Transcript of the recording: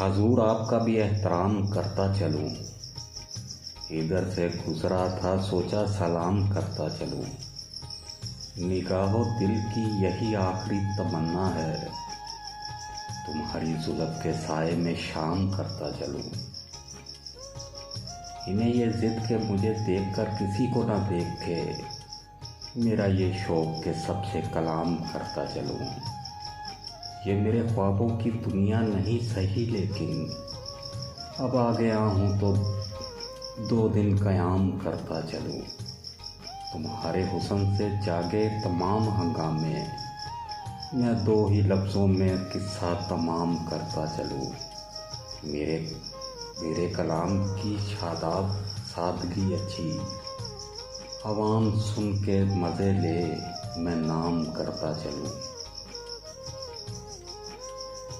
हजूर आपका भी एहतराम करता चलूं। इधर से गुजरा था सोचा सलाम करता चलूं। निगाहों दिल की यही आखिरी तमन्ना है, तुम्हारी जुल्फ के साए में शाम करता चलूं। इन्हें ये जिद के मुझे देखकर किसी को ना देखे, मेरा ये शौक के सबसे कलाम करता चलूं। ये मेरे ख्वाबों की दुनिया नहीं सही, लेकिन अब आ गया हूँ तो 2 दिन क़याम करता चलूं। तुम्हारे हुस्न से जागे तमाम हंगामे, मैं 2 ही लफ्ज़ों में किस्सा तमाम करता चलूं। मेरे मेरे कलाम की शादाब सादगी अच्छी, अवाम सुन के मज़े ले मैं नाम करता चलूं।